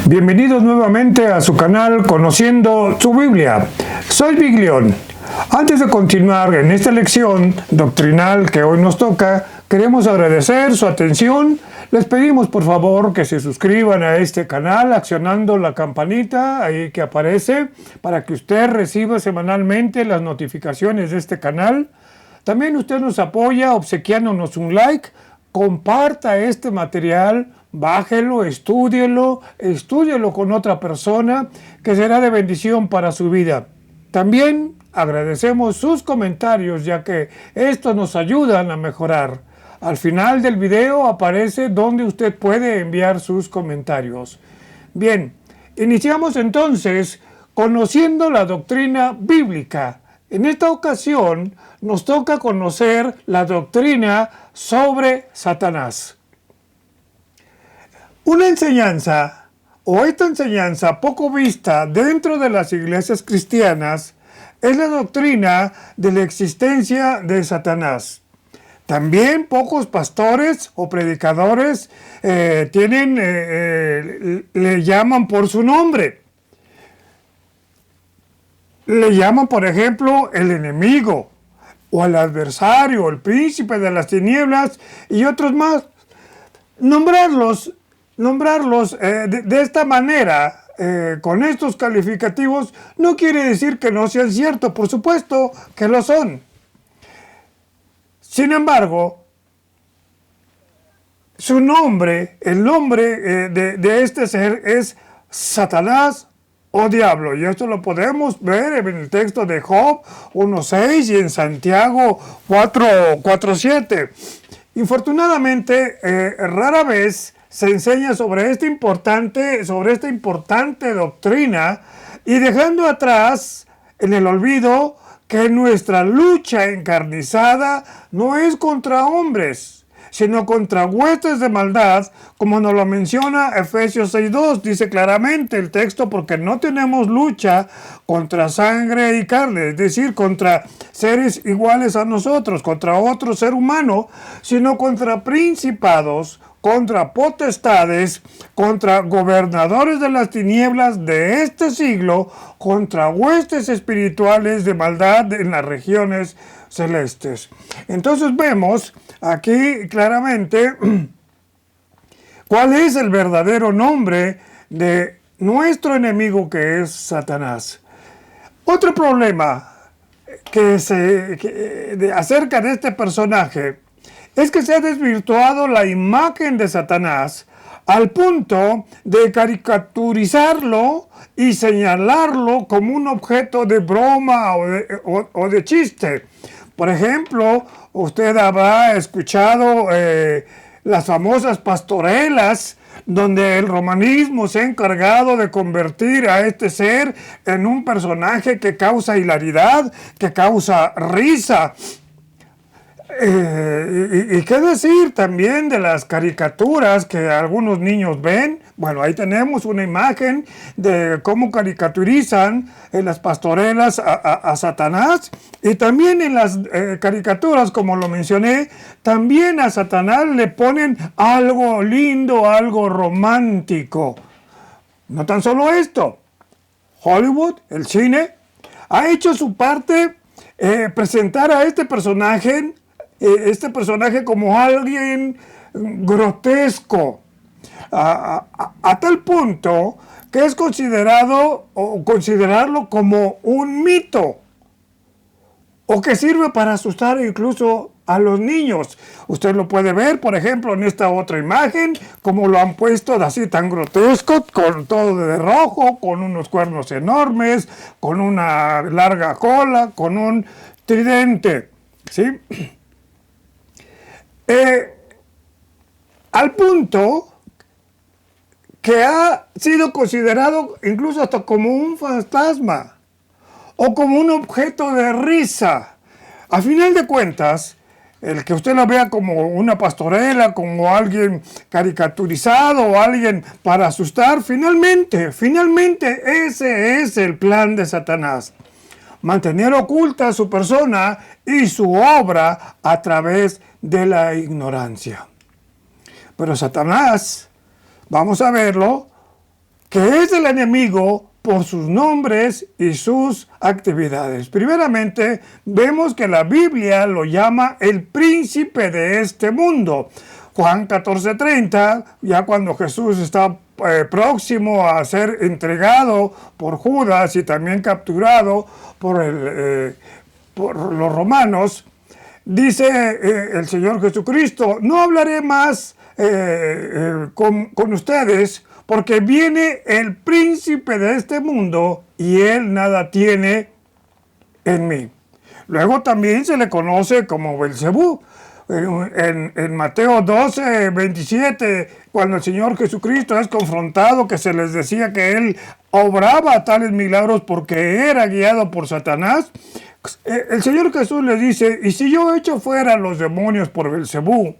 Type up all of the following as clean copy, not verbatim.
Bienvenidos nuevamente a su canal Conociendo su Biblia. Soy Biglión. Antes de continuar en esta lección doctrinal que hoy nos toca, queremos agradecer su atención. Les pedimos por favor que se suscriban a este canal accionando la campanita ahí que aparece para que usted reciba semanalmente las notificaciones de este canal. También usted nos apoya obsequiándonos un like, comparta este material, bájelo, estúdielo con otra persona que será de bendición para su vida. También agradecemos sus comentarios ya que estos nos ayudan a mejorar. Al final del video aparece donde usted puede enviar sus comentarios. Bien, iniciamos entonces conociendo la doctrina bíblica. En esta ocasión nos toca conocer la doctrina sobre Satanás. Una enseñanza, o esta enseñanza poco vista dentro de las iglesias cristianas, es la doctrina de la existencia de Satanás. También pocos pastores o predicadores le llaman por su nombre. Le llaman, por ejemplo, el enemigo, o el adversario, el príncipe de las tinieblas y otros más. Nombrarlos de esta manera, con estos calificativos, no quiere decir que no sean ciertos, por supuesto que lo son. Sin embargo, su nombre, el nombre de este ser es Satanás o diablo, y esto lo podemos ver en el texto de Job 1.6 y en Santiago 4.7. Infortunadamente, rara vez se enseña sobre esta importante doctrina y dejando atrás en el olvido que nuestra lucha encarnizada no es contra hombres, sino contra huestes de maldad, como nos lo menciona Efesios 6.2, dice claramente el texto, porque no tenemos lucha contra sangre y carne, es decir, contra seres iguales a nosotros, contra otro ser humano, sino contra principados, contra potestades, contra gobernadores de las tinieblas de este siglo, contra huestes espirituales de maldad en las regiones celestes. Entonces vemos aquí claramente cuál es el verdadero nombre de nuestro enemigo, que es Satanás. Otro problema acerca de este personaje es que se ha desvirtuado la imagen de Satanás al punto de caricaturizarlo y señalarlo como un objeto de broma o de chiste. Por ejemplo, usted habrá escuchado las famosas pastorelas, donde el romanismo se ha encargado de convertir a este ser en un personaje que causa hilaridad, que causa risa. ¿Y qué decir también de las caricaturas que algunos niños ven? Bueno, ahí tenemos una imagen de cómo caricaturizan en las pastorelas a Satanás, y también en las caricaturas, como lo mencioné, también a Satanás le ponen algo lindo, algo romántico. No tan solo esto, Hollywood, el cine, ha hecho su parte presentar a este personaje como alguien grotesco, a tal punto que es considerarlo como un mito, o que sirve para asustar incluso a los niños. Usted lo puede ver, por ejemplo, en esta otra imagen, como lo han puesto así tan grotesco, con todo de rojo, con unos cuernos enormes, con una larga cola, con un tridente, ¿sí? Al punto que ha sido considerado incluso hasta como un fantasma o como un objeto de risa. A final de cuentas, el que usted lo vea como una pastorela, como alguien caricaturizado o alguien para asustar, finalmente ese es el plan de Satanás. Mantener oculta su persona y su obra a través de la ignorancia. Pero Satanás, vamos a verlo, que es el enemigo por sus nombres y sus actividades. Primeramente, vemos que la Biblia lo llama el príncipe de este mundo. Juan 14:30, ya cuando Jesús está próximo a ser entregado por Judas y también capturado por los romanos, dice el Señor Jesucristo: no hablaré más con ustedes, porque viene el príncipe de este mundo y él nada tiene en mí. Luego también se le conoce como Belcebú. En Mateo 12:27, cuando el Señor Jesucristo es confrontado, que se les decía que él obraba tales milagros porque era guiado por Satanás, el Señor Jesús le dice: y si yo echo fuera los demonios por Belcebú,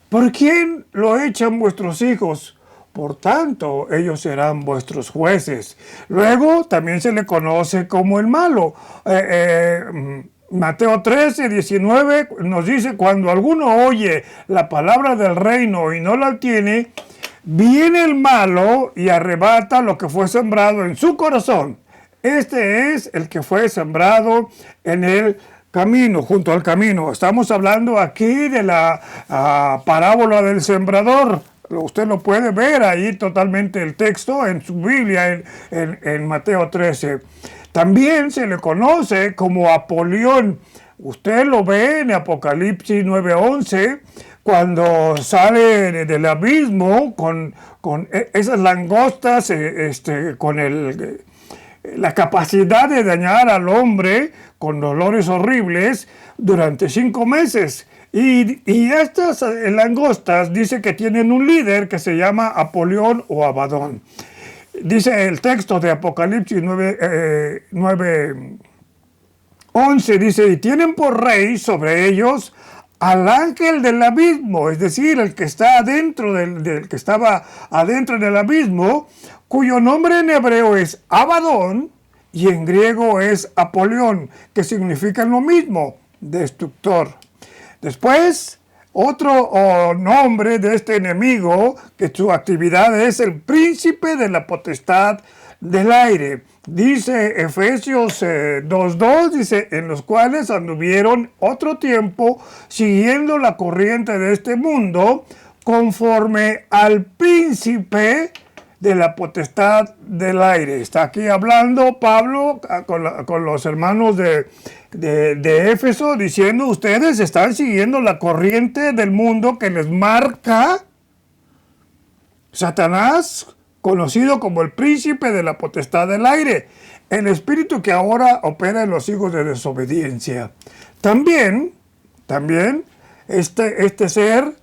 ¿por quién lo echan vuestros hijos? Por tanto, ellos serán vuestros jueces. Luego también se le conoce como el malo. Mateo 13:19 nos dice: cuando alguno oye la palabra del reino y no la tiene, viene el malo y arrebata lo que fue sembrado en su corazón. Este es el que fue sembrado en el camino, junto al camino. Estamos hablando aquí de la parábola del sembrador. Usted lo puede ver ahí totalmente el texto en su Biblia en Mateo 13. También se le conoce como Apolión. Usted lo ve en Apocalipsis 9:11, cuando sale del abismo con esas langostas, con la capacidad de dañar al hombre con dolores horribles durante 5 meses. Y estas langostas dice que tienen un líder que se llama Apolión o Abadón. Dice el texto de Apocalipsis 9:11, dice: y tienen por rey sobre ellos al ángel del abismo, es decir, el que está adentro del que estaba adentro del abismo, cuyo nombre en hebreo es Abadón y en griego es Apolión, que significan lo mismo, destructor. Después, otro nombre de este enemigo, que su actividad es el príncipe de la potestad del aire. Dice Efesios 2:2, dice: en los cuales anduvieron otro tiempo siguiendo la corriente de este mundo, conforme al príncipe de la potestad del aire. Está aquí hablando Pablo con los hermanos de Éfeso, diciendo: ustedes están siguiendo la corriente del mundo que les marca Satanás, conocido como el príncipe de la potestad del aire, el espíritu que ahora opera en los hijos de desobediencia. También este ser,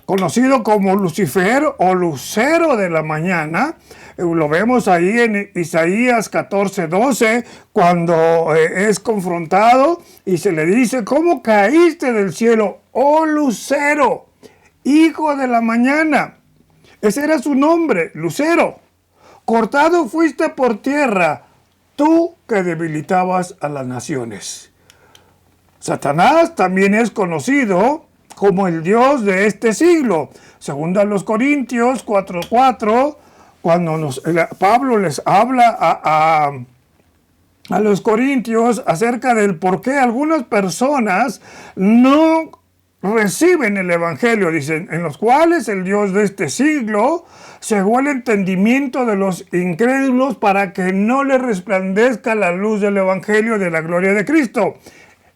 conocido como Lucifer o Lucero de la mañana, lo vemos ahí en Isaías 14:12, cuando es confrontado y se le dice: ¿cómo caíste del cielo, oh Lucero, hijo de la mañana? Ese era su nombre, Lucero. Cortado fuiste por tierra, tú que debilitabas a las naciones. Satanás también es conocido como el Dios de este siglo. Según a los Corintios 4:4, cuando Pablo les habla a los corintios acerca del por qué algunas personas no reciben el evangelio, dicen: en los cuales el Dios de este siglo cegó el entendimiento de los incrédulos para que no les resplandezca la luz del evangelio de la gloria de Cristo,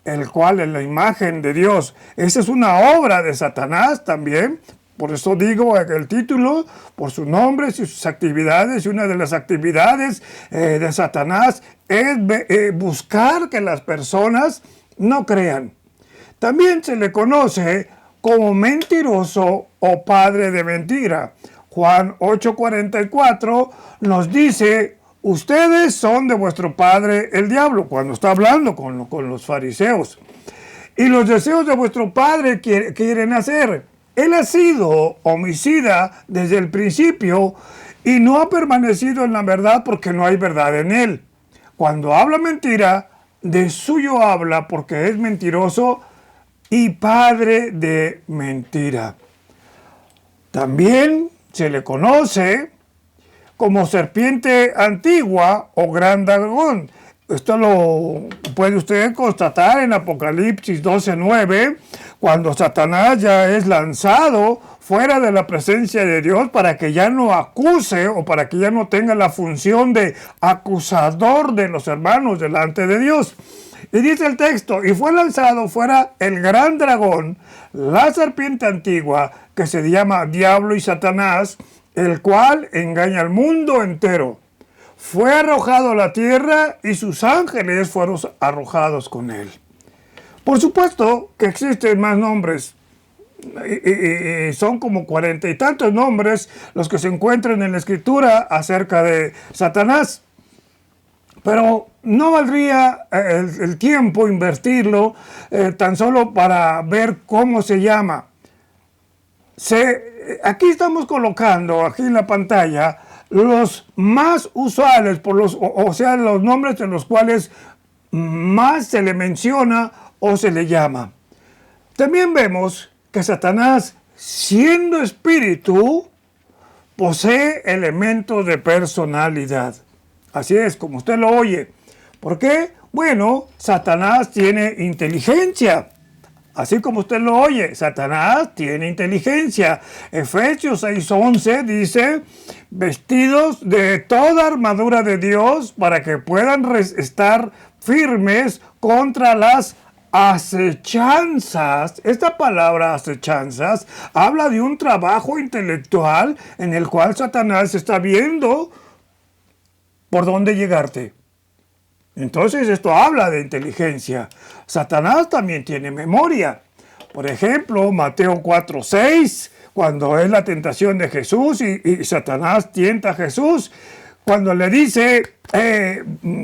el cual es la imagen de Dios. Esa es una obra de Satanás también. Por eso digo el título, por sus nombres y sus actividades. Y una de las actividades de Satanás es buscar que las personas no crean. También se le conoce como mentiroso o padre de mentira. Juan 8:44 nos dice: ustedes son de vuestro padre el diablo, cuando está hablando con los fariseos. Y los deseos de vuestro padre quieren hacer. Él ha sido homicida desde el principio y no ha permanecido en la verdad, porque no hay verdad en él. Cuando habla mentira, de suyo habla, porque es mentiroso y padre de mentira. También se le conoce como serpiente antigua o gran dragón. Esto lo puede usted constatar en Apocalipsis 12:9, cuando Satanás ya es lanzado fuera de la presencia de Dios para que ya no acuse o para que ya no tenga la función de acusador de los hermanos delante de Dios. Y dice el texto, y fue lanzado fuera el gran dragón, la serpiente antigua, que se llama Diablo y Satanás, el cual engaña al mundo entero. Fue arrojado a la tierra y sus ángeles fueron arrojados con él. Por supuesto que existen más nombres. Son como 40 y tantos nombres los que se encuentran en la Escritura acerca de Satanás. Pero no valdría el tiempo invertirlo tan solo para ver cómo se llama. Aquí estamos colocando, aquí en la pantalla, los más usuales, o sea, los nombres en los cuales más se le menciona o se le llama. También vemos que Satanás, siendo espíritu, posee elementos de personalidad. Así es, como usted lo oye. ¿Por qué? Bueno, Satanás tiene inteligencia. Así como usted lo oye, Satanás tiene inteligencia. Efesios 6:11 dice, vestidos de toda armadura de Dios para que puedan estar firmes contra las acechanzas. Esta palabra acechanzas habla de un trabajo intelectual en el cual Satanás está viendo por dónde llegarte. Entonces esto habla de inteligencia. Satanás también tiene memoria. Por ejemplo, Mateo 4:6, cuando es la tentación de Jesús y Satanás tienta a Jesús, cuando le dice,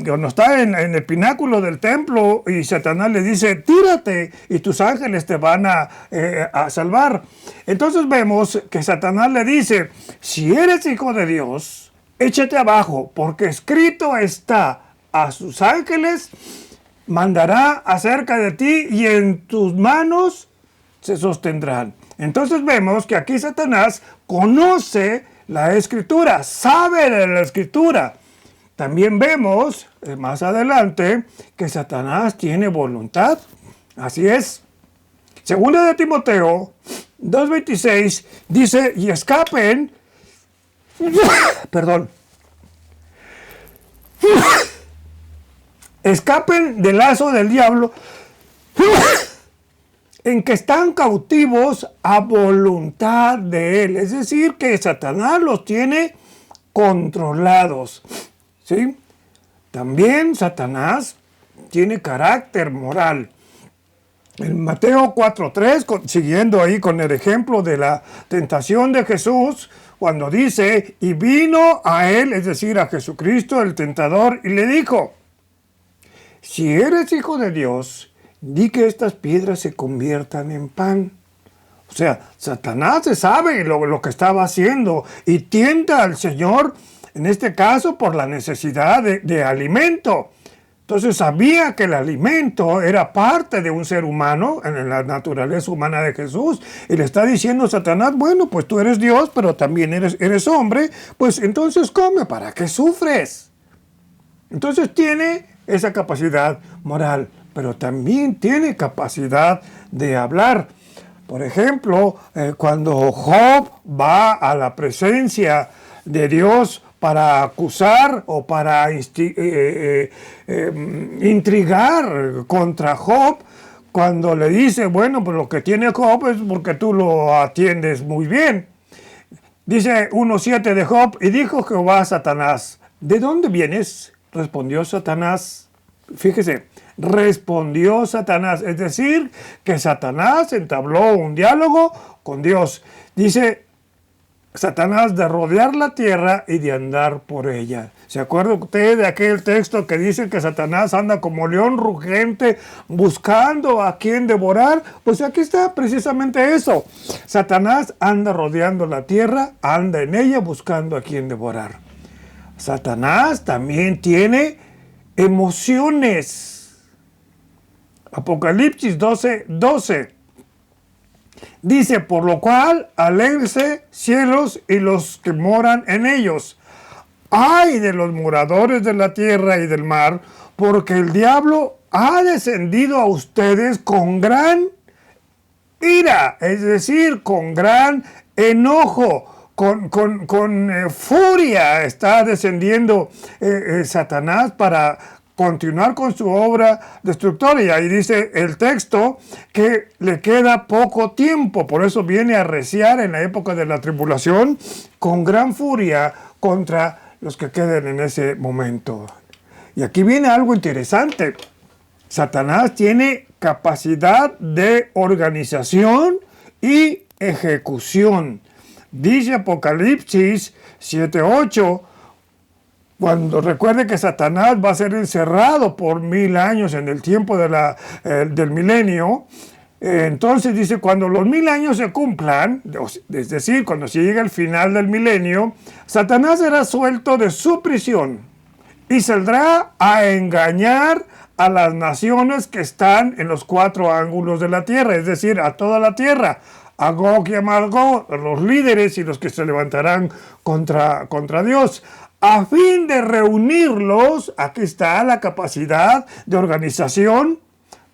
cuando está en el pináculo del templo y Satanás le dice, tírate y tus ángeles te van a salvar. Entonces vemos que Satanás le dice, si eres hijo de Dios, échate abajo, porque escrito está, a sus ángeles mandará acerca de ti y en tus manos se sostendrán. Entonces vemos que aquí Satanás conoce la Escritura, sabe de la Escritura. También vemos más adelante que Satanás tiene voluntad. Así es. Segunda de Timoteo 2:26 dice, y escapen, perdón, escapen del lazo del diablo, en que están cautivos a voluntad de él. Es decir, que Satanás los tiene controlados. ¿Sí? También Satanás tiene carácter moral. En Mateo 4:3, siguiendo ahí con el ejemplo de la tentación de Jesús, cuando dice, y vino a él, es decir, a Jesucristo, el tentador, y le dijo, si eres hijo de Dios, di que estas piedras se conviertan en pan. O sea, Satanás se sabe lo que estaba haciendo y tienta al Señor, en este caso, por la necesidad de alimento. Entonces sabía que el alimento era parte de un ser humano, en la naturaleza humana de Jesús, y le está diciendo a Satanás, bueno, pues tú eres Dios, pero también eres hombre, pues entonces come, ¿para qué sufres? Entonces tiene esa capacidad moral, pero también tiene capacidad de hablar. Por ejemplo, cuando Job va a la presencia de Dios para acusar o para intrigar contra Job, cuando le dice, bueno, pues lo que tiene Job es porque tú lo atiendes muy bien. Dice 1:7 de Job, y dijo Jehová a Satanás, ¿de dónde vienes? Respondió Satanás. Fíjese, respondió Satanás, es decir, que Satanás entabló un diálogo con Dios. Dice Satanás de rodear la tierra y de andar por ella. ¿Se acuerda usted de aquel texto que dice que Satanás anda como león rugente buscando a quien devorar? Pues aquí está precisamente eso. Satanás anda rodeando la tierra, anda en ella buscando a quien devorar. Satanás también tiene emociones. Apocalipsis 12:12 dice, por lo cual alégrense cielos y los que moran en ellos. ¡ay de los moradores de la tierra y del mar! Porque el diablo ha descendido a ustedes con gran ira, es decir, con gran enojo, con furia está descendiendo Satanás para continuar con su obra destructora. Y ahí dice el texto que le queda poco tiempo, por eso viene a arreciar en la época de la tribulación con gran furia contra los que queden en ese momento. Y aquí viene algo interesante. Satanás tiene capacidad de organización y ejecución. Dice Apocalipsis 7:8, cuando recuerde que Satanás va a ser encerrado por 1000 años en el tiempo del milenio. Entonces dice, cuando los 1000 años se cumplan, es decir, cuando se llegue al final del milenio, Satanás será suelto de su prisión y saldrá a engañar a las naciones que están en los 4 ángulos de la tierra, es decir, a toda la tierra, a Gog y a Magog, los líderes y los que se levantarán contra Dios. A fin de reunirlos, aquí está la capacidad de organización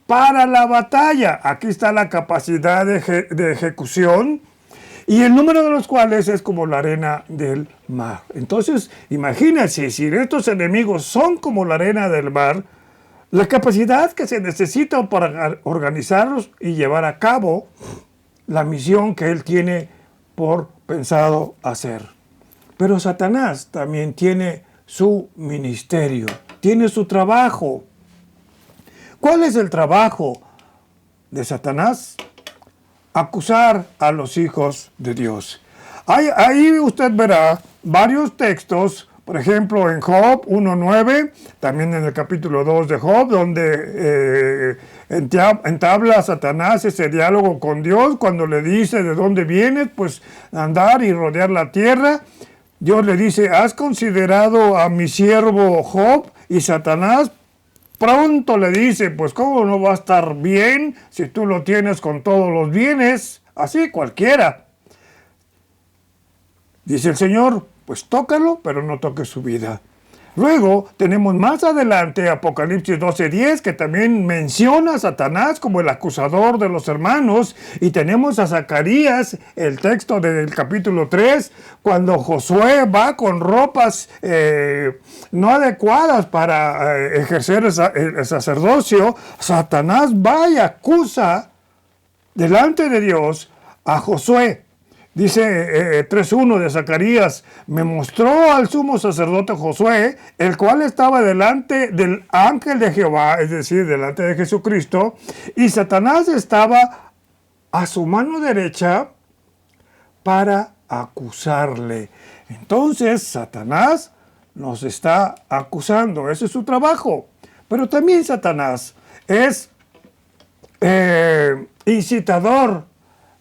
para la batalla, aquí está la capacidad de ejecución, y el número de los cuales es como la arena del mar. Entonces, imagínense, si estos enemigos son como la arena del mar, la capacidad que se necesita para organizarlos y llevar a cabo la misión que él tiene por pensado hacer. Pero Satanás también tiene su ministerio, tiene su trabajo. ¿Cuál es el trabajo de Satanás? Acusar a los hijos de Dios. Ahí usted verá varios textos, por ejemplo en Job 1:9, también en el capítulo 2 de Job, donde entabla Satanás ese diálogo con Dios cuando le dice de dónde vienes, pues andar y rodear la tierra. Dios le dice, ¿has considerado a mi siervo Job? Y Satanás pronto le dice, pues cómo no va a estar bien si tú lo tienes con todos los bienes, así cualquiera. Dice el Señor, pues tócalo, pero no toques su vida. Luego tenemos más adelante Apocalipsis 12:10, que también menciona a Satanás como el acusador de los hermanos, y tenemos a Zacarías, el texto del capítulo 3, cuando Josué va con ropas no adecuadas para ejercer el sacerdocio. Satanás va y acusa delante de Dios a Josué. Dice 3:1 de Zacarías, me mostró al sumo sacerdote Josué, el cual estaba delante del ángel de Jehová, es decir, delante de Jesucristo, y Satanás estaba a su mano derecha para acusarle. Entonces, Satanás nos está acusando, ese es su trabajo. Pero también Satanás es incitador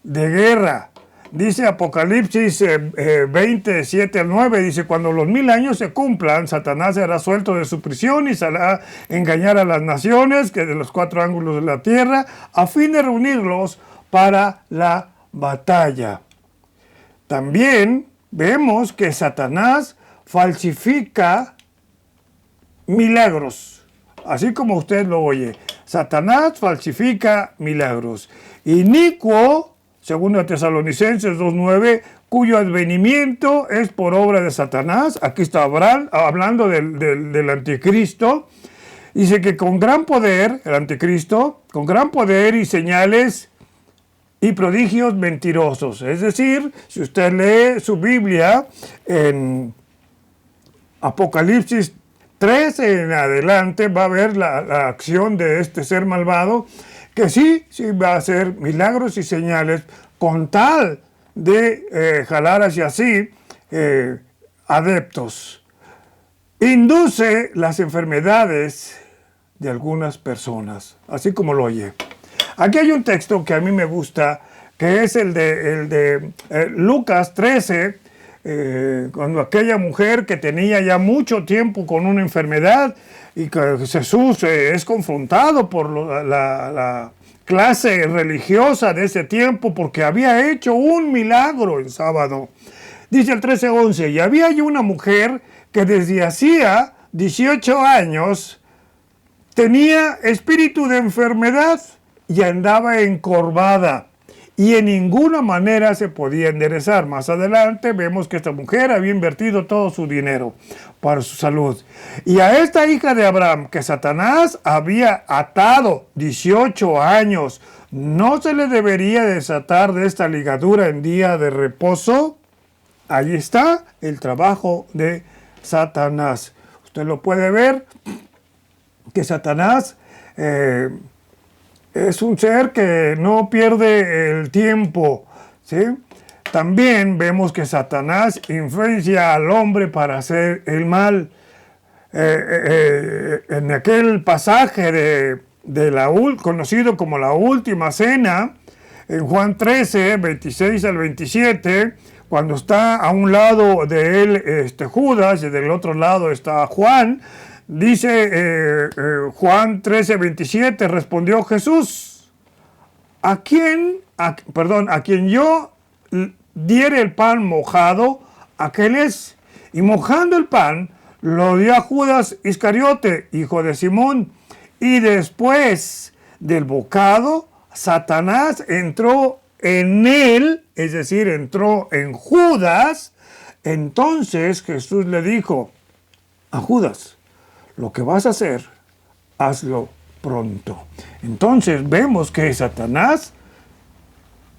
de guerra. Dice Apocalipsis 27:9, dice, cuando los 1000 años se cumplan, Satanás será suelto de su prisión y saldrá a engañar a las naciones que de los 4 ángulos de la tierra, a fin de reunirlos para la batalla. También vemos que Satanás falsifica milagros, así como usted lo oye. Satanás falsifica milagros. Inicuo, según Tesalonicenses 2:9, cuyo advenimiento es por obra de Satanás. Aquí está hablando del anticristo. Dice que con gran poder, el anticristo, con gran poder y señales y prodigios mentirosos. Es decir, si usted lee su Biblia en Apocalipsis 13 en adelante, va a ver la acción de este ser malvado, que sí va a hacer milagros y señales con tal de jalar hacia sí adeptos. Induce las enfermedades de algunas personas, así como lo oye. Aquí hay un texto que a mí me gusta, que es el de Lucas 13, cuando aquella mujer que tenía ya mucho tiempo con una enfermedad y que Jesús es confrontado por la clase religiosa de ese tiempo porque había hecho un milagro en sábado. Dice el 13:11, y había allí una mujer que desde hacía 18 años tenía espíritu de enfermedad y andaba encorvada y en ninguna manera se podía enderezar. Más adelante vemos que esta mujer había invertido todo su dinero para su salud. Y a esta hija de Abraham, que Satanás había atado 18 años, ¿no se le debería desatar de esta ligadura en día de reposo? Ahí está el trabajo de Satanás. Usted lo puede ver, que Satanás es un ser que no pierde el tiempo, ¿sí? También vemos que Satanás influencia al hombre para hacer el mal. En aquel pasaje conocido como la última cena, en Juan 13, 26 al 27, cuando está a un lado de él Judas y del otro lado está Juan, dice Juan 13, 27, respondió Jesús, a quien yo diere el pan mojado, aquel es. Y mojando el pan, lo dio a Judas Iscariote, hijo de Simón. Y después del bocado, Satanás entró en él, es decir, entró en Judas. Entonces Jesús le dijo a Judas, lo que vas a hacer, hazlo pronto. Entonces vemos que Satanás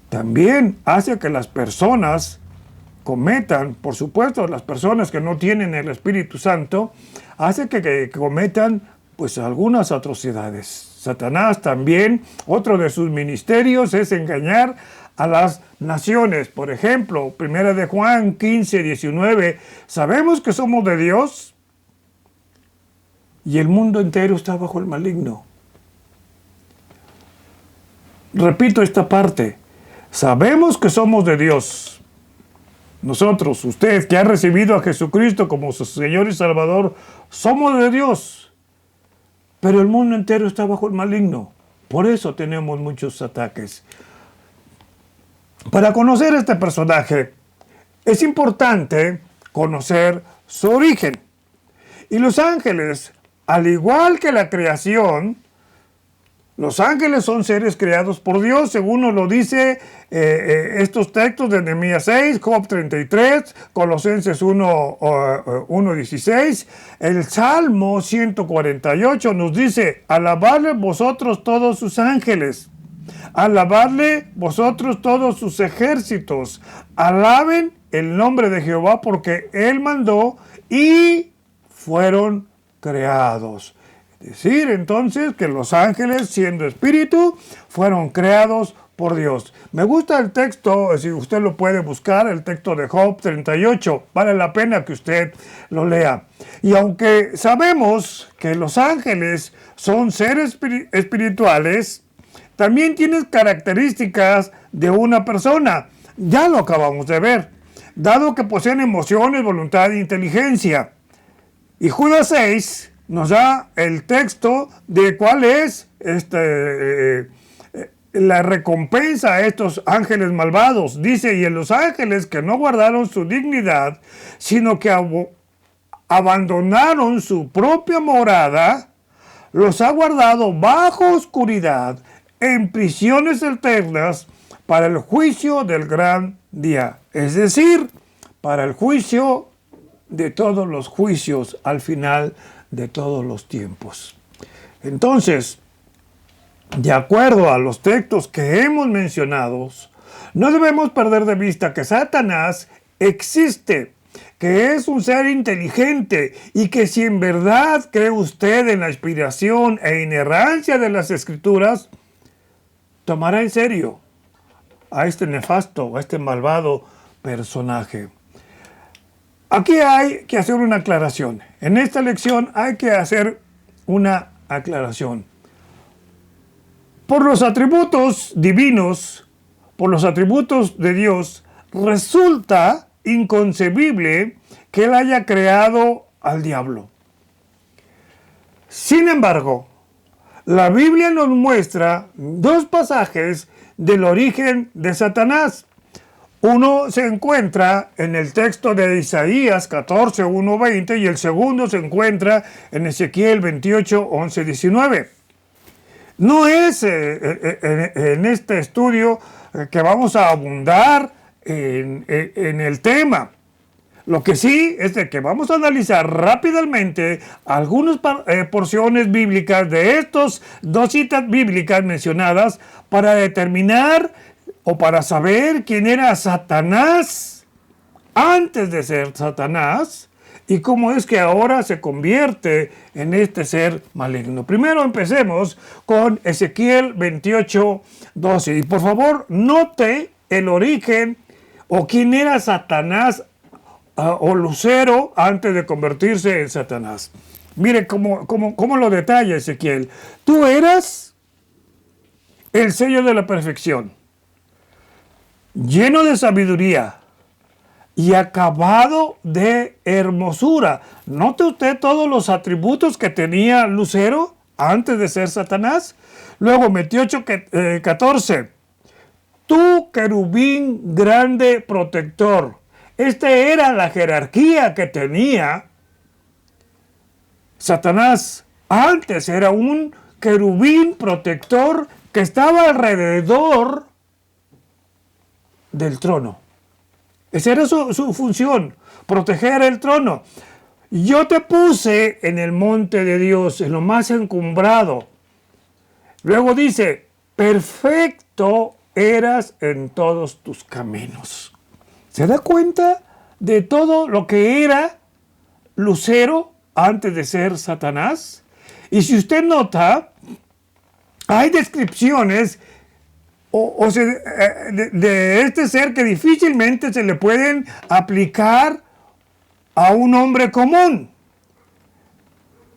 también hace que las personas cometan, por supuesto, las personas que no tienen el Espíritu Santo, hace que cometan pues algunas atrocidades. Satanás también, otro de sus ministerios es engañar a las naciones. Por ejemplo, 1 de Juan 15, 19, sabemos que somos de Dios y el mundo entero está bajo el maligno. Repito esta parte, sabemos que somos de Dios. Nosotros, usted que ha recibido a Jesucristo como su Señor y Salvador, somos de Dios. Pero el mundo entero está bajo el maligno. Por eso tenemos muchos ataques. Para conocer este personaje, es importante conocer su origen. Y los ángeles, al igual que la creación, los ángeles son seres creados por Dios, según nos lo dice estos textos de Nehemías 6, Job 33, Colosenses 1:16. El Salmo 148 nos dice, alabadle vosotros todos sus ángeles, alabadle vosotros todos sus ejércitos, alaben el nombre de Jehová porque Él mandó y fueron creados. Es decir, entonces, que los ángeles, siendo espíritu, fueron creados por Dios. Me gusta el texto, si usted lo puede buscar, el texto de Job 38. Vale la pena que usted lo lea. Y aunque sabemos que los ángeles son seres espirituales, también tienen características de una persona. Ya lo acabamos de ver. Dado que poseen emociones, voluntad e inteligencia. Y Judas 6 nos da el texto de cuál es la recompensa a estos ángeles malvados. Dice, y en los ángeles que no guardaron su dignidad, sino que abandonaron su propia morada, los ha guardado bajo oscuridad, en prisiones eternas, para el juicio del gran día. Es decir, para el juicio de todos los juicios al final de todos los tiempos. Entonces, de acuerdo a los textos que hemos mencionado, no debemos perder de vista que Satanás existe, que es un ser inteligente y que si en verdad cree usted en la inspiración e inerrancia de las Escrituras, tomará en serio a este nefasto, a este malvado personaje. Aquí hay que hacer una aclaración. En esta lección hay que hacer una aclaración. Por los atributos divinos, por los atributos de Dios, resulta inconcebible que Él haya creado al diablo. Sin embargo, la Biblia nos muestra dos pasajes del origen de Satanás. Uno se encuentra en el texto de Isaías 14, 1, 20 y el segundo se encuentra en Ezequiel 28, 11, 19. No es en este estudio que vamos a abundar en el tema. Lo que sí es de que vamos a analizar rápidamente algunas porciones bíblicas de estos dos citas bíblicas mencionadas para determinar o para saber quién era Satanás antes de ser Satanás y cómo es que ahora se convierte en este ser maligno. Primero empecemos con Ezequiel 28, 12. Y por favor, note el origen o quién era Satanás o Lucero antes de convertirse en Satanás. Mire cómo lo detalla Ezequiel. Tú eras el sello de la perfección, lleno de sabiduría y acabado de hermosura. Note usted todos los atributos que tenía Lucero antes de ser Satanás. Luego 28, 14. Tú, querubín grande protector. Esta era la jerarquía que tenía Satanás. Antes era un querubín protector que estaba alrededor del trono. Esa era su función, proteger el trono. Yo te puse en el monte de Dios, en lo más encumbrado. Luego dice, perfecto eras en todos tus caminos. ¿Se da cuenta de todo lo que era Lucero antes de ser Satanás? Y si usted nota, hay descripciones de este ser que difícilmente se le pueden aplicar a un hombre común.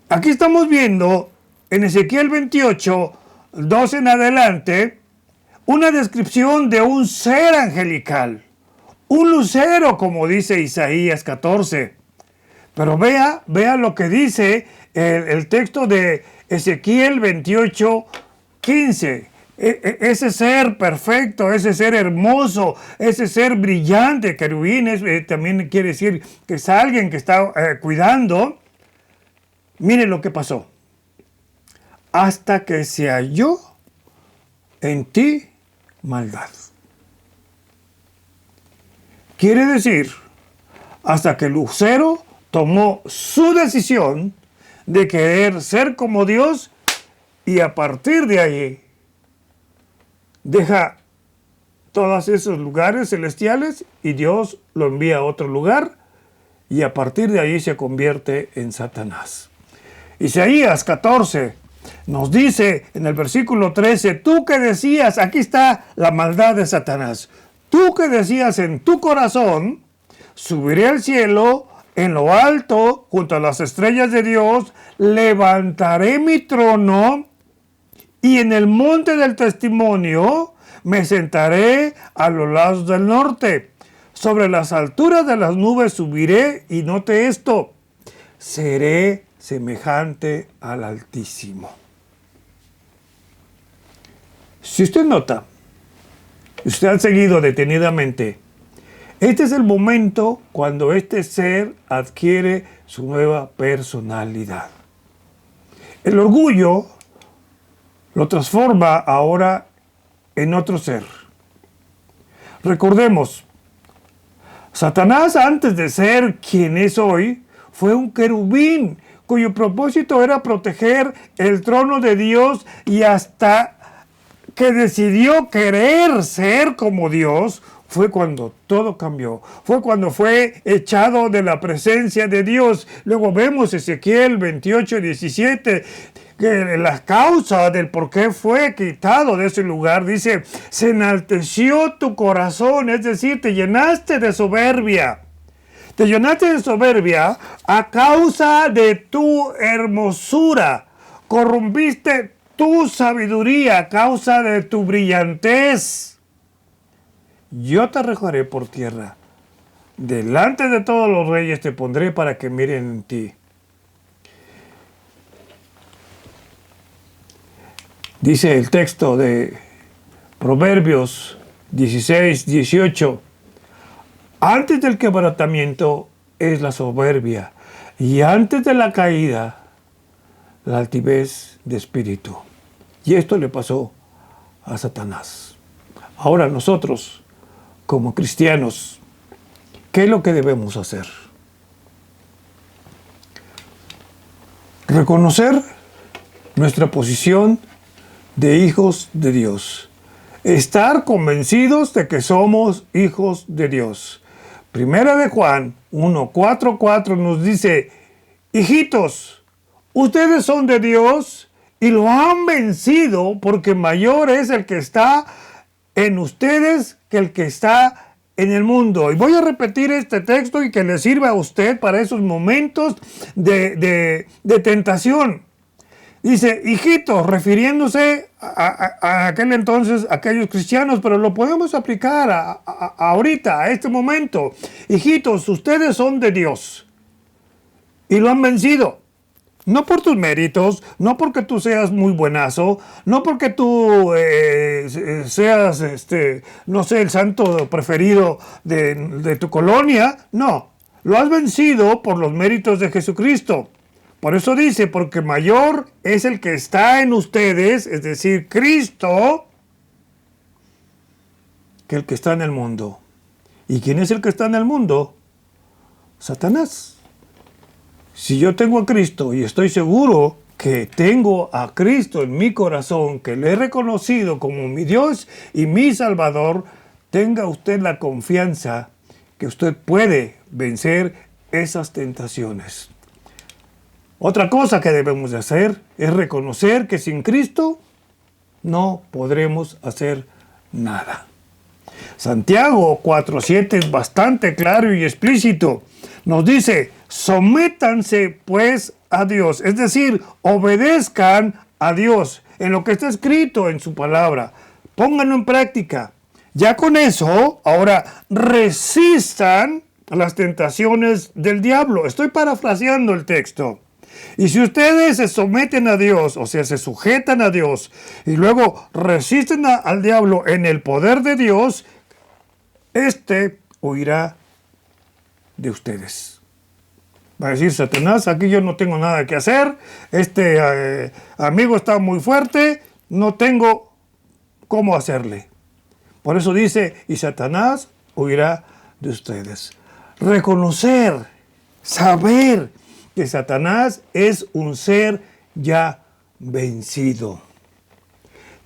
Aquí estamos viendo en Ezequiel 28, 2 en adelante, una descripción de un ser angelical, un lucero, como dice Isaías 14. Pero vea lo que dice el texto de Ezequiel 28, 15. Ese ser perfecto, ese ser hermoso, ese ser brillante, querubines, también quiere decir que es alguien que está cuidando. Mire lo que pasó. Hasta que se halló en ti maldad. Quiere decir, hasta que Lucero tomó su decisión de querer ser como Dios y a partir de ahí deja todos esos lugares celestiales y Dios lo envía a otro lugar y a partir de ahí se convierte en Satanás. Isaías 14 nos dice en el versículo 13, tú que decías, aquí está la maldad de Satanás, tú que decías en tu corazón, subiré al cielo, en lo alto, junto a las estrellas de Dios, levantaré mi trono y en el monte del testimonio me sentaré a los lados del norte. Sobre las alturas de las nubes subiré y note esto, seré semejante al Altísimo. Si usted nota, usted ha seguido detenidamente, este es el momento cuando este ser adquiere su nueva personalidad. El orgullo lo transforma ahora en otro ser. Recordemos, Satanás antes de ser quien es hoy, fue un querubín cuyo propósito era proteger el trono de Dios y hasta que decidió querer ser como Dios, fue cuando todo cambió. Fue cuando fue echado de la presencia de Dios. Luego vemos Ezequiel 28, 17, que la causa del por qué fue quitado de ese lugar, dice, se enalteció tu corazón, es decir, te llenaste de soberbia. Te llenaste de soberbia a causa de tu hermosura. Corrompiste tu sabiduría a causa de tu brillantez. Yo te arrojaré por tierra. Delante de todos los reyes te pondré para que miren en ti. Dice el texto de Proverbios 16, 18. Antes del quebrantamiento es la soberbia, y antes de la caída, la altivez de espíritu. Y esto le pasó a Satanás. Ahora nosotros, como cristianos, ¿qué es lo que debemos hacer? Reconocer nuestra posición de hijos de Dios. Estar convencidos de que somos hijos de Dios. Primera de Juan 1:4 nos dice: hijitos, ustedes son de Dios y lo han vencido, porque mayor es el que está en ustedes que el que está en el mundo. Y voy a repetir este texto y que le sirva a usted para esos momentos de tentación. Dice, hijitos, refiriéndose a aquel entonces, a aquellos cristianos, pero lo podemos aplicar ahorita, a este momento. Hijitos, ustedes son de Dios y lo han vencido. No por tus méritos, no porque tú seas muy buenazo, no porque tú seas, no sé, el santo preferido de tu colonia. No, lo has vencido por los méritos de Jesucristo. Por eso dice, porque mayor es el que está en ustedes, es decir, Cristo, que el que está en el mundo. ¿Y quién es el que está en el mundo? Satanás. Si yo tengo a Cristo y estoy seguro que tengo a Cristo en mi corazón, que le he reconocido como mi Dios y mi Salvador, tenga usted la confianza que usted puede vencer esas tentaciones. Otra cosa que debemos de hacer es reconocer que sin Cristo no podremos hacer nada. Santiago 4:7 es bastante claro y explícito. Nos dice, sométanse pues a Dios, es decir, obedezcan a Dios en lo que está escrito en su palabra. Pónganlo en práctica. Ya con eso, ahora resistan las tentaciones del diablo. Estoy parafraseando el texto. Y si ustedes se someten a Dios, o sea, se sujetan a Dios, y luego resisten al diablo en el poder de Dios, huirá de ustedes. Va a decir Satanás, aquí yo no tengo nada que hacer, amigo está muy fuerte, no tengo cómo hacerle. Por eso dice, y Satanás huirá de ustedes. Reconocer, saber que Satanás es un ser ya vencido.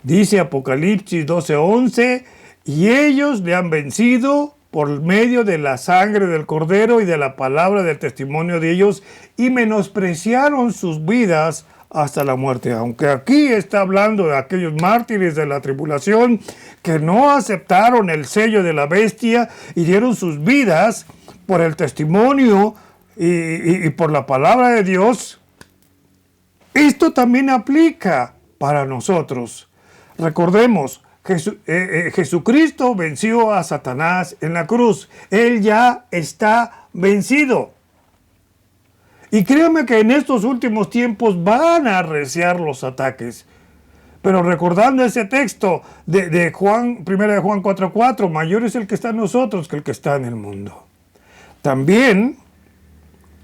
Dice Apocalipsis 12:11, y ellos le han vencido por medio de la sangre del Cordero y de la palabra del testimonio de ellos, y menospreciaron sus vidas hasta la muerte. Aunque aquí está hablando de aquellos mártires de la tribulación que no aceptaron el sello de la bestia y dieron sus vidas por el testimonio y por la palabra de Dios, esto también aplica para nosotros. Recordemos, Jesucristo venció a Satanás en la cruz. Él ya está vencido. Y créanme que en estos últimos tiempos van a arreciar los ataques. Pero recordando ese texto de Juan, 1 de Juan 4:4, mayor es el que está en nosotros que el que está en el mundo. También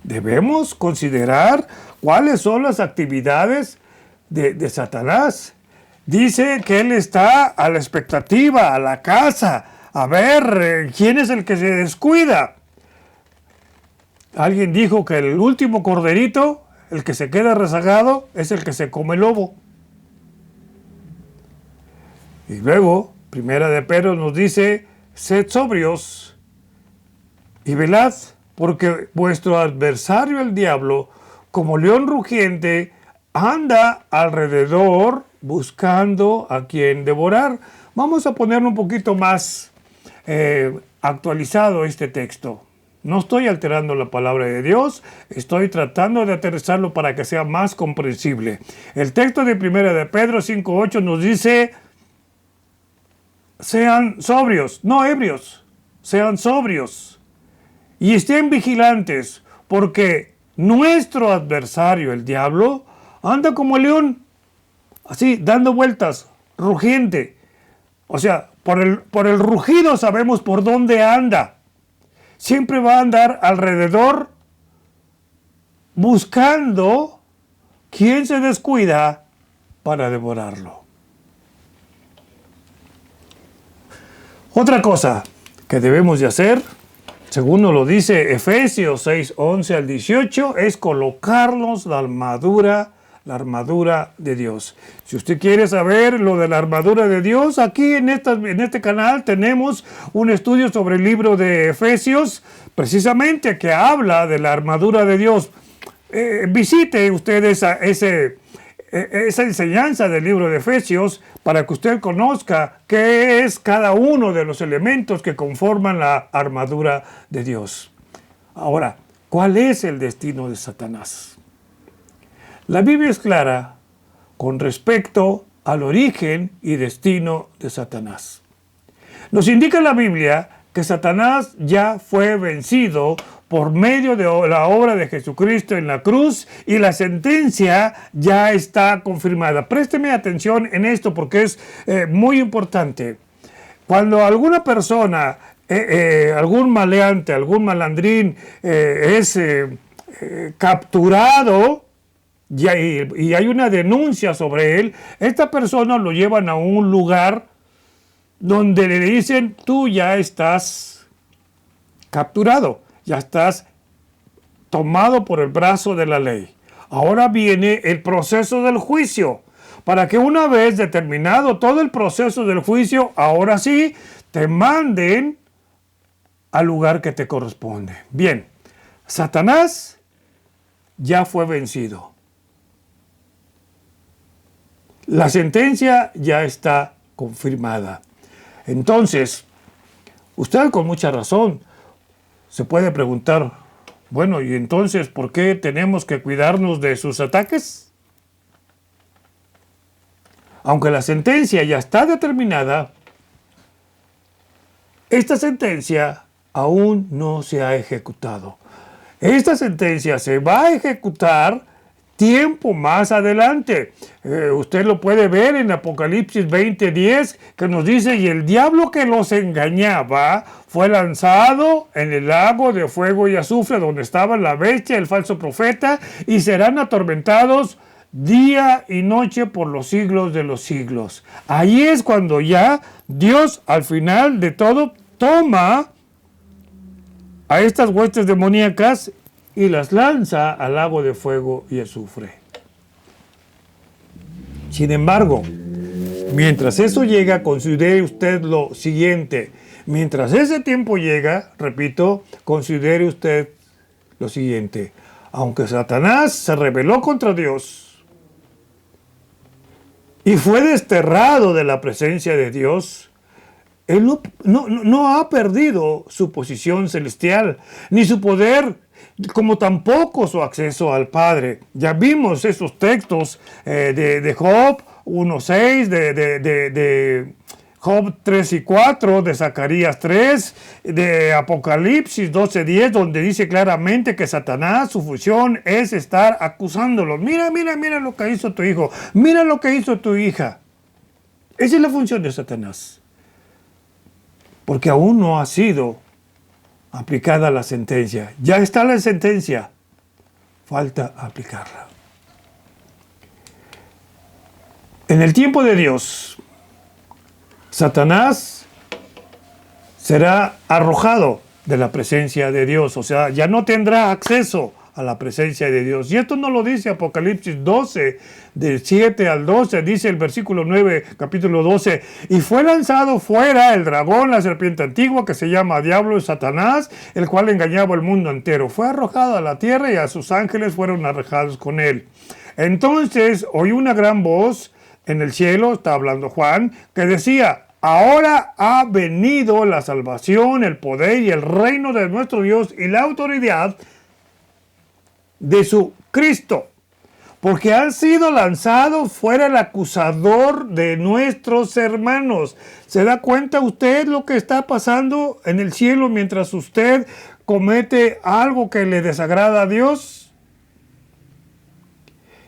debemos considerar cuáles son las actividades de Satanás. Dice que él está a la expectativa, a la caza, a ver quién es el que se descuida. Alguien dijo que el último corderito, el que se queda rezagado, es el que se come el lobo. Y luego, Primera de Pedro nos dice, sed sobrios y velad, porque vuestro adversario el diablo, como león rugiente, anda alrededor buscando a quien devorar. Vamos a ponerlo un poquito más actualizado este texto. No estoy alterando la palabra de Dios, estoy tratando de aterrizarlo para que sea más comprensible. El texto de 1 de Pedro 5:8 nos dice, sean sobrios, no ebrios, sean sobrios y estén vigilantes, porque nuestro adversario, el diablo, anda como el león, así, dando vueltas, rugiente. O sea, por el rugido sabemos por dónde anda. siempre va a andar alrededor buscando quién se descuida para devorarlo. Otra cosa que debemos de hacer, según nos lo dice Efesios 6, 11 al 18, es colocarnos la armadura de Dios. Si usted quiere saber lo de la armadura de Dios, aquí en este canal tenemos un estudio sobre el libro de Efesios, precisamente que habla de la armadura de Dios. Visite usted esa enseñanza del libro de Efesios para que usted conozca qué es cada uno de los elementos que conforman la armadura de Dios. Ahora, ¿cuál es el destino de Satanás? La Biblia es clara con respecto al origen y destino de Satanás. Nos indica la Biblia que Satanás ya fue vencido por medio de la obra de Jesucristo en la cruz y la sentencia ya está confirmada. Présteme atención en esto porque es muy importante. Cuando alguna persona, algún maleante, algún malandrín es capturado y hay una denuncia sobre él, esta persona lo llevan a un lugar donde le dicen, tú ya estás capturado. Ya estás tomado por el brazo de la ley. Ahora viene el proceso del juicio. Para que una vez determinado todo el proceso del juicio, ahora sí, te manden al lugar que te corresponde. Bien, Satanás ya fue vencido. La sentencia ya está confirmada. Entonces, usted con mucha razón se puede preguntar, bueno, ¿y entonces por qué tenemos que cuidarnos de sus ataques? Aunque la sentencia ya está determinada, esta sentencia aún no se ha ejecutado. Esta sentencia se va a ejecutar tiempo más adelante. Usted lo puede ver en Apocalipsis 20:10, que nos dice, y el diablo que los engañaba fue lanzado en el lago de fuego y azufre, donde estaba la bestia, el falso profeta, y serán atormentados día y noche por los siglos de los siglos. Ahí es cuando ya Dios, al final de todo, toma a estas huestes demoníacas y las lanza al lago de fuego y azufre. Sin embargo, mientras eso llega, considere usted lo siguiente. Mientras ese tiempo llega, repito, considere usted lo siguiente. Aunque Satanás se rebeló contra Dios y fue desterrado de la presencia de Dios, él no ha perdido su posición celestial, ni su poder, como tampoco su acceso al Padre. Ya vimos esos textos de Job 1:6, de Job 3 y 4, de Zacarías 3, de Apocalipsis 12:10, donde dice claramente que Satanás, su función es estar acusándolo. Mira lo que hizo tu hijo, mira lo que hizo tu hija. Esa es la función de Satanás. Porque aún no ha sido aplicada la sentencia. Ya está la sentencia, falta aplicarla. En el tiempo de Dios, Satanás será arrojado de la presencia de Dios, o sea, ya no tendrá acceso a la presencia de Dios. Y esto no lo dice Apocalipsis 12, del 7 al 12, dice el versículo 9, capítulo 12, y fue lanzado fuera el dragón, la serpiente antigua, que se llama Diablo y Satanás, el cual engañaba al mundo entero. Fue arrojado a la tierra y a sus ángeles fueron arrojados con él. Entonces oí una gran voz en el cielo, está hablando Juan, que decía, ahora ha venido la salvación, el poder y el reino de nuestro Dios y la autoridad de su Cristo, porque han sido lanzados fuera el acusador de nuestros hermanos. ¿Se da cuenta usted lo que está pasando en el cielo mientras usted comete algo que le desagrada a Dios?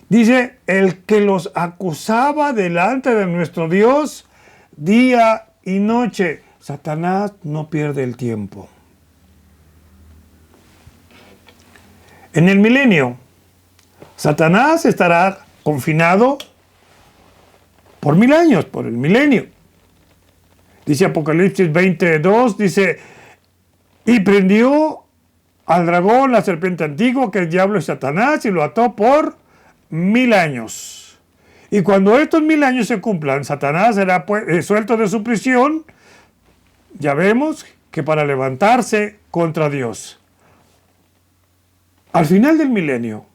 Dice, el que los acusaba delante de nuestro Dios día y noche. Satanás no pierde el tiempo. En el milenio, Satanás estará confinado por 1000 años, por el milenio. Dice Apocalipsis 22, dice, y prendió al dragón, la serpiente antigua, que es el diablo y Satanás, y lo ató por 1000 años. Y cuando estos 1000 años se cumplan, Satanás será suelto de su prisión, ya vemos que para levantarse contra Dios. Al final del milenio,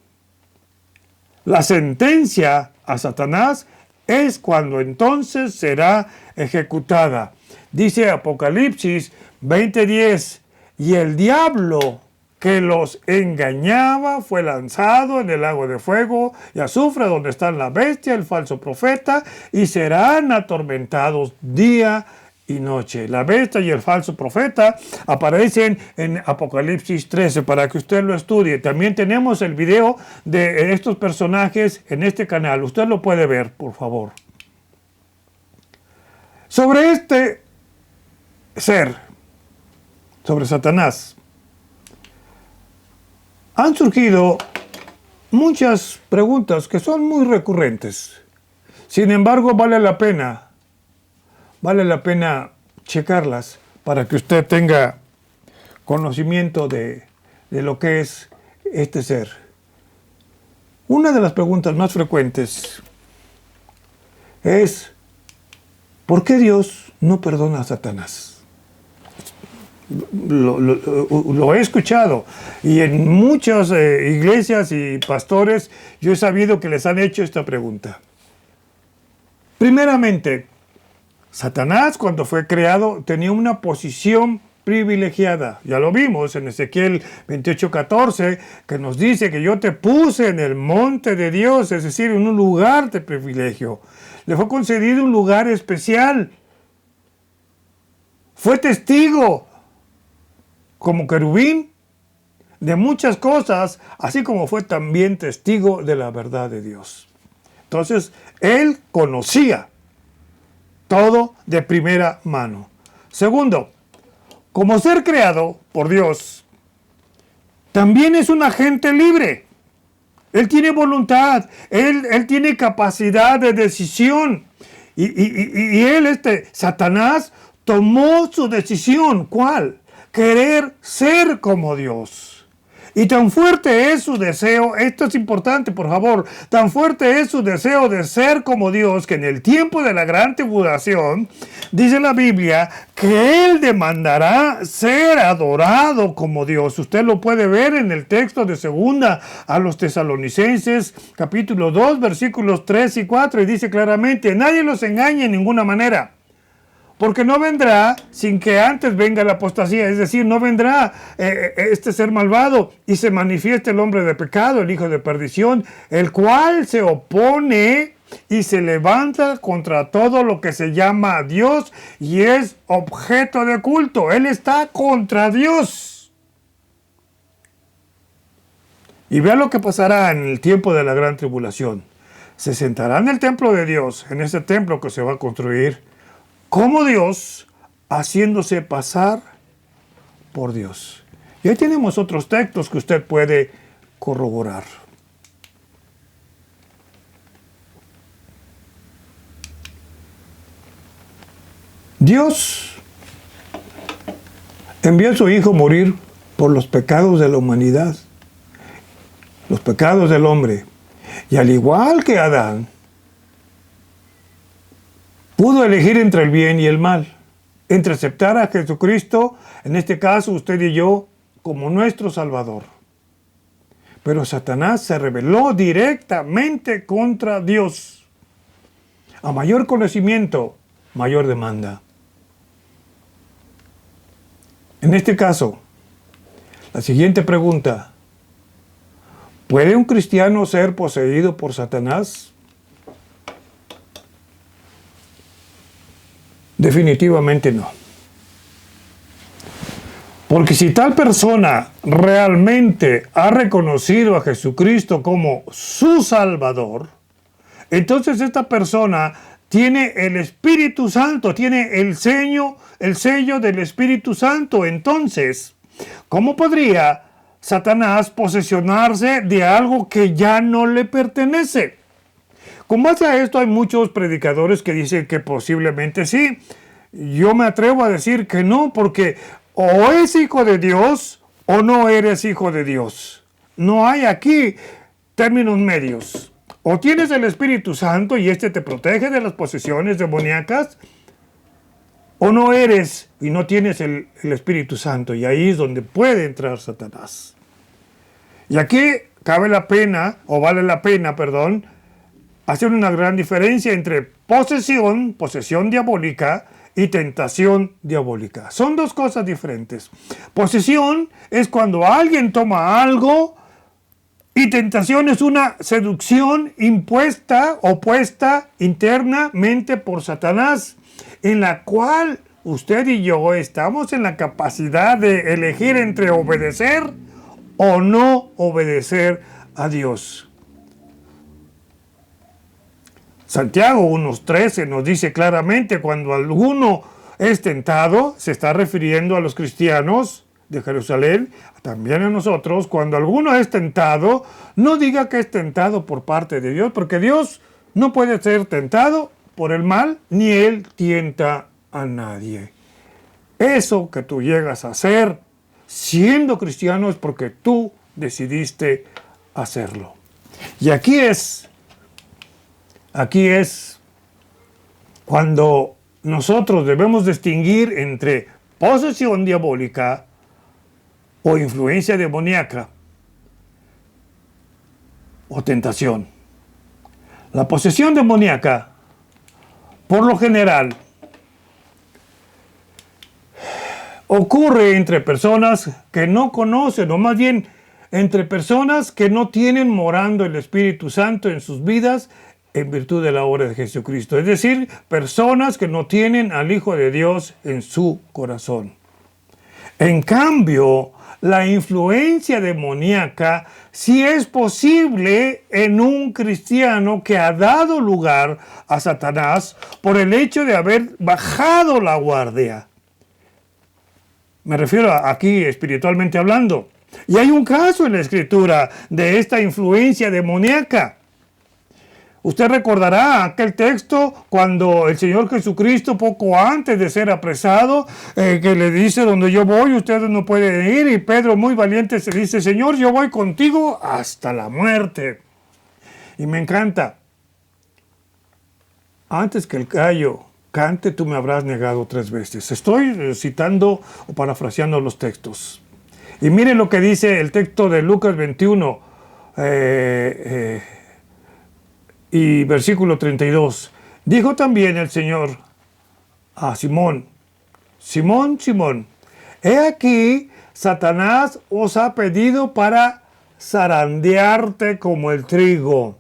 la sentencia a Satanás es cuando entonces será ejecutada. Dice Apocalipsis 20:10, y el diablo que los engañaba fue lanzado en el lago de fuego y azufre, donde están la bestia, el falso profeta, y serán atormentados día y noche. La bestia y el falso profeta aparecen en Apocalipsis 13 para que usted lo estudie. También tenemos el video de estos personajes en este canal. Usted lo puede ver, por favor. Sobre este ser, sobre Satanás, han surgido muchas preguntas que son muy recurrentes. Sin embargo, vale la pena checarlas para que usted tenga conocimiento de lo que es este ser. Una de las preguntas más frecuentes es, ¿por qué Dios no perdona a Satanás? Lo he escuchado y en muchas iglesias y pastores yo he sabido que les han hecho esta pregunta. Primeramente, Satanás, cuando fue creado, tenía una posición privilegiada. Ya lo vimos en Ezequiel 28:14, que nos dice que yo te puse en el monte de Dios, es decir, en un lugar de privilegio. Le fue concedido un lugar especial. Fue testigo, como querubín, de muchas cosas, así como fue también testigo de la verdad de Dios. Entonces, él conocía todo de primera mano. Segundo, como ser creado por Dios, también es un agente libre. Él tiene voluntad, él tiene capacidad de decisión. Y él, Satanás, tomó su decisión. ¿Cuál? Querer ser como Dios. Y tan fuerte es su deseo, esto es importante, por favor, tan fuerte es su deseo de ser como Dios, que en el tiempo de la gran tribulación, dice la Biblia, que Él demandará ser adorado como Dios. Usted lo puede ver en el texto de 2 a los Tesalonicenses, capítulo 2, versículos 3 y 4, y dice claramente, nadie los engañe en ninguna manera. Porque no vendrá sin que antes venga la apostasía, es decir, no vendrá este ser malvado y se manifieste el hombre de pecado, el hijo de perdición, el cual se opone y se levanta contra todo lo que se llama Dios y es objeto de culto. Él está contra Dios. Y vea lo que pasará en el tiempo de la gran tribulación. Se sentará en el templo de Dios, en ese templo que se va a construir, como Dios, haciéndose pasar por Dios. Y ahí tenemos otros textos que usted puede corroborar. Dios envió a su Hijo a morir por los pecados de la humanidad, los pecados del hombre. Y al igual que Adán, pudo elegir entre el bien y el mal, entre aceptar a Jesucristo, en este caso usted y yo, como nuestro Salvador. Pero Satanás se rebeló directamente contra Dios. A mayor conocimiento, mayor demanda. En este caso, la siguiente pregunta: ¿puede un cristiano ser poseído por Satanás? Definitivamente no. Porque si tal persona realmente ha reconocido a Jesucristo como su Salvador, entonces esta persona tiene el Espíritu Santo, tiene el sello del Espíritu Santo. Entonces, ¿cómo podría Satanás posesionarse de algo que ya no le pertenece. Con base a esto hay muchos predicadores que dicen que posiblemente sí. Yo me atrevo a decir que no, porque o es hijo de Dios o no eres hijo de Dios. No hay aquí términos medios. O tienes el Espíritu Santo y este te protege de las posesiones demoníacas, o no eres y no tienes el Espíritu Santo, y ahí es donde puede entrar Satanás. Y aquí vale la pena, hacer una gran diferencia entre posesión diabólica, y tentación diabólica. Son dos cosas diferentes. Posesión es cuando alguien toma algo, y tentación es una seducción impuesta o puesta internamente por Satanás, en la cual usted y yo estamos en la capacidad de elegir entre obedecer o no obedecer a Dios. Santiago 1:13 nos dice claramente: cuando alguno es tentado, se está refiriendo a los cristianos de Jerusalén, también a nosotros. Cuando alguno es tentado, no diga que es tentado por parte de Dios, porque Dios no puede ser tentado por el mal, ni Él tienta a nadie. Eso que tú llegas a hacer siendo cristiano es porque tú decidiste hacerlo. Y aquí es cuando nosotros debemos distinguir entre posesión diabólica o influencia demoníaca o tentación. La posesión demoníaca, por lo general, ocurre entre personas que no conocen, o más bien entre personas que no tienen morando el Espíritu Santo en sus vidas en virtud de la obra de Jesucristo. Es decir, personas que no tienen al Hijo de Dios en su corazón. En cambio, la influencia demoníaca sí es posible en un cristiano que ha dado lugar a Satanás por el hecho de haber bajado la guardia. Me refiero aquí espiritualmente hablando. Y hay un caso en la Escritura de esta influencia demoníaca. Usted recordará aquel texto cuando el Señor Jesucristo, poco antes de ser apresado, que le dice: donde yo voy, ustedes no pueden ir. Y Pedro, muy valiente, se dice: Señor, yo voy contigo hasta la muerte. Y me encanta. Antes que el gallo cante, tú me habrás negado 3 veces. Estoy citando o parafraseando los textos. Y miren lo que dice el texto de Lucas 21, y versículo 32. Dijo también el Señor a Simón: Simón, Simón, he aquí Satanás os ha pedido para zarandearte como el trigo.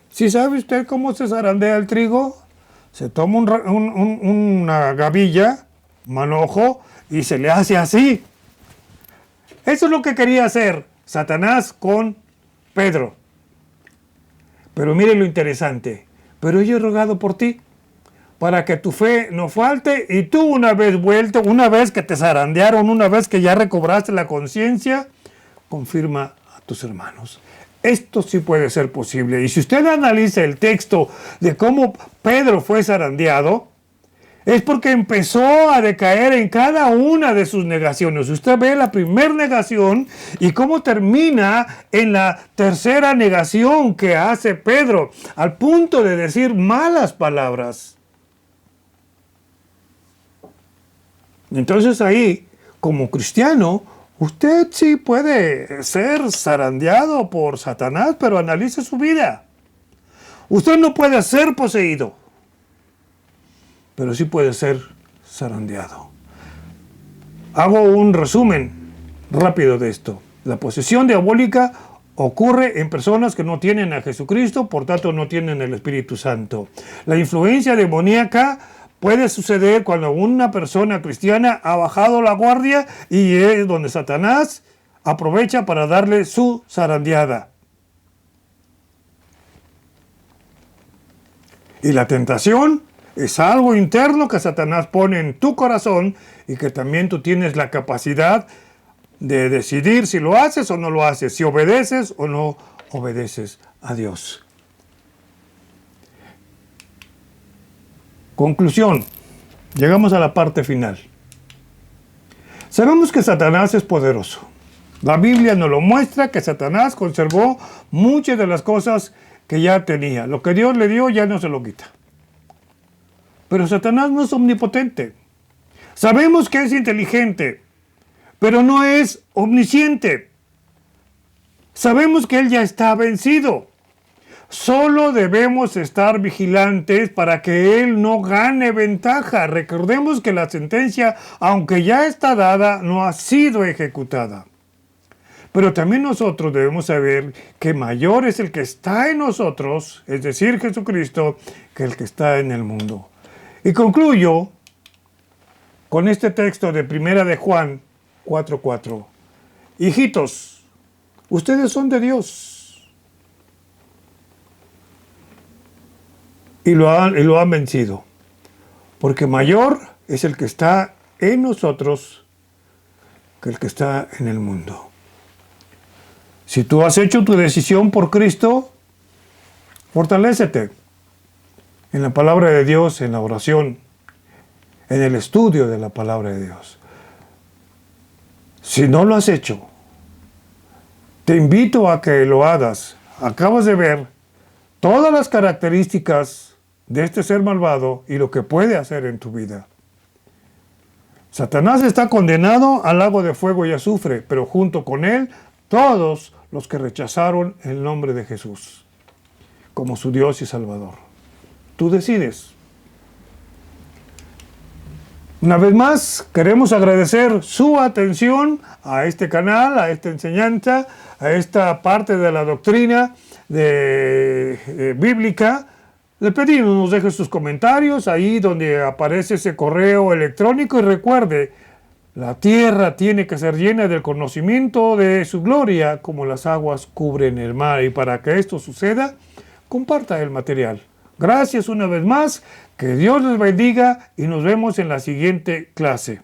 ¿Sí sabe usted cómo se zarandea el trigo? Se toma una gavilla, manojo, y se le hace así. Eso es lo que quería hacer Satanás con Pedro. Pero mire lo interesante: pero yo he rogado por ti, para que tu fe no falte, y tú, una vez vuelto, una vez que te zarandearon, una vez que ya recobraste la conciencia, confirma a tus hermanos. Esto sí puede ser posible. Y si usted analiza el texto de cómo Pedro fue zarandeado, es porque empezó a decaer en cada una de sus negaciones. Usted ve la primera negación y cómo termina en la tercera negación que hace Pedro, al punto de decir malas palabras. Entonces ahí, como cristiano, usted sí puede ser zarandeado por Satanás, pero analice su vida. Usted no puede ser poseído, pero sí puede ser zarandeado. Hago un resumen rápido de esto. La posesión diabólica ocurre en personas que no tienen a Jesucristo, por tanto no tienen el Espíritu Santo. La influencia demoníaca puede suceder cuando una persona cristiana ha bajado la guardia, y es donde Satanás aprovecha para darle su zarandeada. Y la tentación es algo interno que Satanás pone en tu corazón, y que también tú tienes la capacidad de decidir si lo haces o no lo haces, si obedeces o no obedeces a Dios. Conclusión. Llegamos a la parte final. Sabemos que Satanás es poderoso. La Biblia nos lo muestra, que Satanás conservó muchas de las cosas que ya tenía. Lo que Dios le dio ya no se lo quita. Pero Satanás no es omnipotente. Sabemos que es inteligente, pero no es omnisciente. Sabemos que él ya está vencido. Solo debemos estar vigilantes para que él no gane ventaja. Recordemos que la sentencia, aunque ya está dada, no ha sido ejecutada. Pero también nosotros debemos saber que mayor es el que está en nosotros, es decir, Jesucristo, que el que está en el mundo. Y concluyo con este texto de 1 de Juan 4:4. Hijitos, ustedes son de Dios y lo han vencido, porque mayor es el que está en nosotros que el que está en el mundo. Si tú has hecho tu decisión por Cristo, fortalécete en la palabra de Dios, en la oración, en el estudio de la palabra de Dios. Si no lo has hecho, te invito a que lo hagas. Acabas de ver todas las características de este ser malvado y lo que puede hacer en tu vida. Satanás está condenado al lago de fuego y azufre, pero junto con él todos los que rechazaron el nombre de Jesús como su Dios y Salvador. Tú decides. Una vez más, queremos agradecer su atención a este canal, a esta enseñanza, a esta parte de la doctrina bíblica. Le pedimos nos deje sus comentarios ahí donde aparece ese correo electrónico y recuerde, la tierra tiene que ser llena del conocimiento de su gloria como las aguas cubren el mar. Y para que esto suceda, comparta el material. Gracias una vez más, que Dios les bendiga y nos vemos en la siguiente clase.